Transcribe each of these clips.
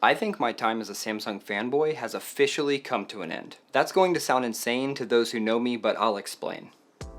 I think my time as a Samsung fanboy has officially come to an end. That's going to sound insane to those who know me, but I'll explain.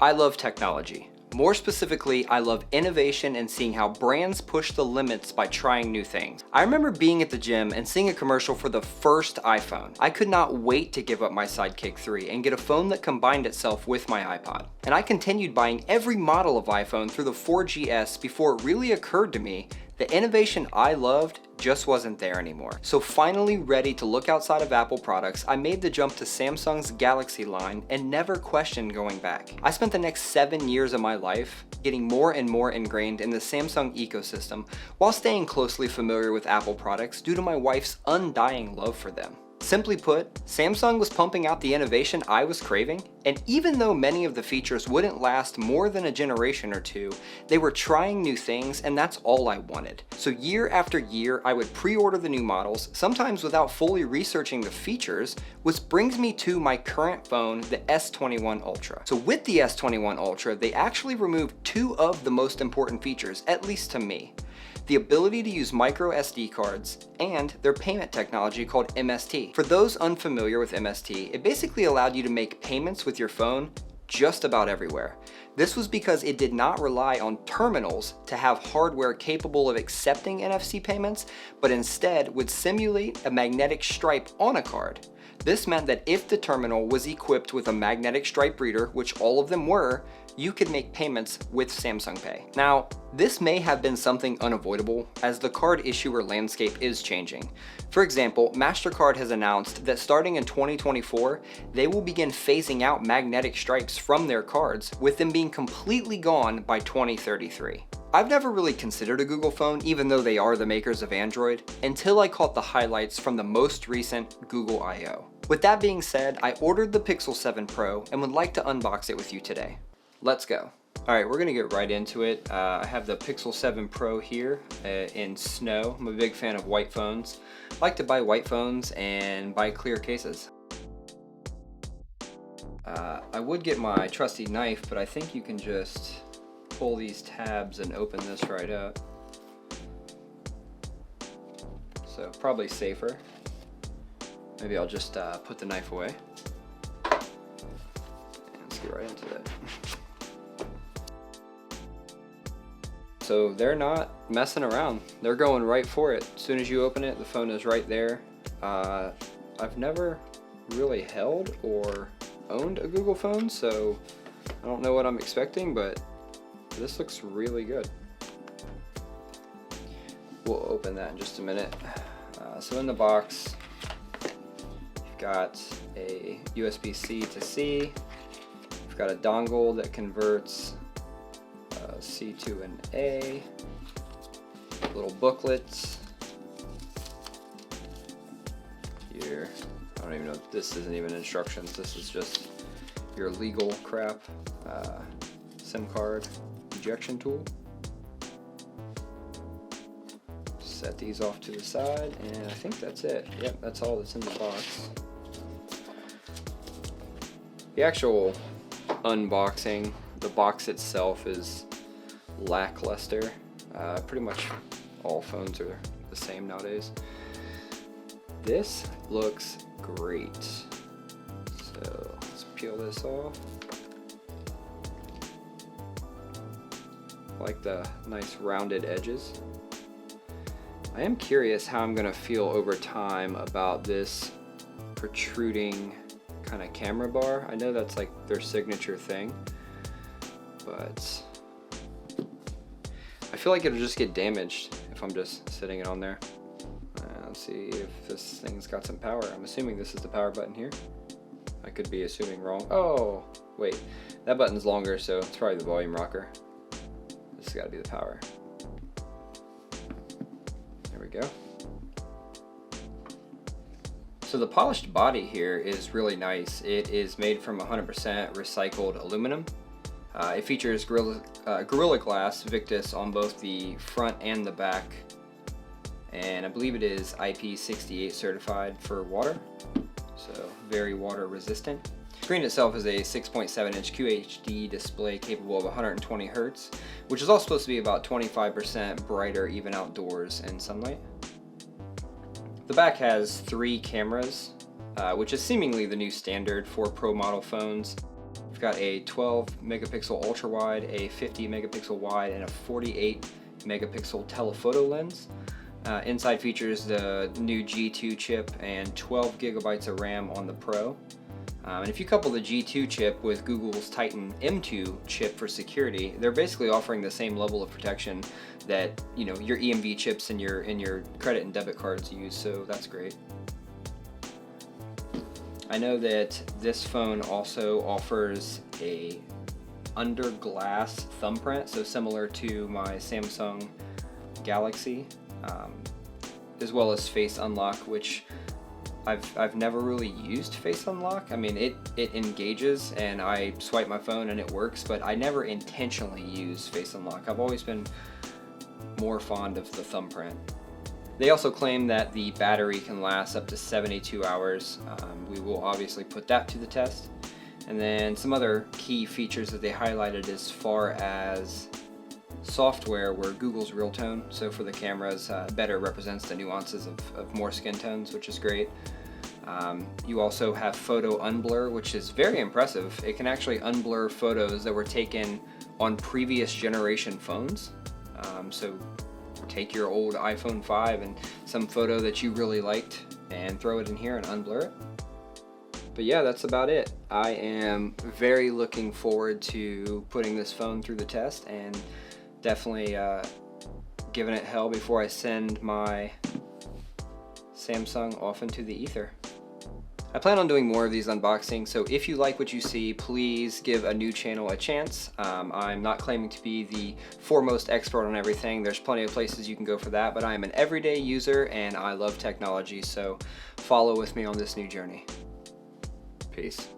I love technology. More specifically, I love innovation and seeing how brands push the limits by trying new things. I remember being at the gym and seeing a commercial for the first iPhone. I could not wait to give up my Sidekick 3 and get a phone that combined itself with my iPod. And I continued buying every model of iPhone through the 4GS before it really occurred to me the innovation I loved just wasn't there anymore. So finally ready to look outside of Apple products, I made the jump to Samsung's Galaxy line and never questioned going back. I spent the next 7 years of my life getting more and more ingrained in the Samsung ecosystem while staying closely familiar with Apple products due to my wife's undying love for them. Simply put, Samsung was pumping out the innovation I was craving, and even though many of the features wouldn't last more than a generation or two, they were trying new things, and that's all I wanted. So year after year, I would pre-order the new models, sometimes without fully researching the features, which brings me to my current phone, the S21 Ultra. So with the S21 Ultra, they actually removed two of the most important features, at least to me. The ability to use micro SD cards, and their payment technology called MST. For those unfamiliar with MST, it basically allowed you to make payments with your phone just about everywhere. This was because it did not rely on terminals to have hardware capable of accepting NFC payments, but instead would simulate a magnetic stripe on a card. This meant that if the terminal was equipped with a magnetic stripe reader, which all of them were, you could make payments with Samsung Pay. Now, this may have been something unavoidable as the card issuer landscape is changing. For example, MasterCard has announced that starting in 2024, they will begin phasing out magnetic stripes from their cards, with them being completely gone by 2033. I've never really considered a Google phone, even though they are the makers of Android, until I caught the highlights from the most recent Google I/O. With that being said, I ordered the Pixel 7 Pro and would like to unbox it with you today. Let's go. All right, we're gonna get right into it. I have the Pixel 7 Pro here in snow. I'm a big fan of white phones. I like to buy white phones and buy clear cases. I would get my trusty knife, but I think you can just pull these tabs and open this right up. So probably safer. Maybe I'll just put the knife away. And let's get right into it. So they're not messing around. They're going right for it. As soon as you open it, the phone is right there. I've never really held or owned a Google phone, so I don't know what I'm expecting, but this looks really good. We'll open that in just a minute. So in the box, you've got a USB-C to C. You've got a dongle that converts C to an A, little booklets here. I don't even know, this isn't even instructions, this is just your legal crap. SIM card ejection tool. Set these off to the side, and I think that's it. Yep, that's all that's in the box. The actual unboxing, the box itself is lackluster. Pretty much all phones are the same nowadays. This looks great. So let's peel this off. I like the nice rounded edges. I am curious how I'm gonna feel over time about this protruding kind of camera bar. I know that's like their signature thing, but I feel like it'll just get damaged if I'm just sitting it on there. Let's see if this thing's got some power. I'm assuming this is the power button here. I could be assuming wrong. Oh, wait, that button's longer, so it's probably the volume rocker. This has gotta be the power. There we go. So the polished body here is really nice. It is made from 100% recycled aluminum. It features Gorilla Glass Victus on both the front and the back, and I believe it is IP68 certified for water, so very water resistant. The screen itself is a 6.7-inch QHD display capable of 120 Hz, which is also supposed to be about 25% brighter even outdoors in sunlight. The back has 3 cameras, which is seemingly the new standard for pro model phones. We've got a 12 megapixel ultra wide, a 50 megapixel wide, and a 48 megapixel telephoto lens. Inside features the new G2 chip and 12 gigabytes of RAM on the Pro. And if you couple the G2 chip with Google's Titan M2 chip for security, they're basically offering the same level of protection that your EMV chips in your credit and debit cards use. So that's great. I know that this phone also offers a under glass thumbprint, so similar to my Samsung Galaxy, as well as Face Unlock, which I've never really used Face Unlock. I mean, it engages and I swipe my phone and it works, but I never intentionally use Face Unlock. I've always been more fond of the thumbprint. They also claim that the battery can last up to 72 hours. We will obviously put that to the test. And then some other key features that they highlighted as far as software were Google's Real Tone. So for the cameras, better represents the nuances of more skin tones, which is great. You also have photo unblur, which is very impressive. It can actually unblur photos that were taken on previous generation phones. So take your old iPhone 5 and some photo that you really liked and throw it in here and unblur it. But yeah, that's about it. I am very looking forward to putting this phone through the test and definitely giving it hell before I send my Samsung off into the ether. I plan on doing more of these unboxings, so if you like what you see, please give a new channel a chance. I'm not claiming to be the foremost expert on everything. There's plenty of places you can go for that, but I am an everyday user and I love technology, so follow with me on this new journey. Peace.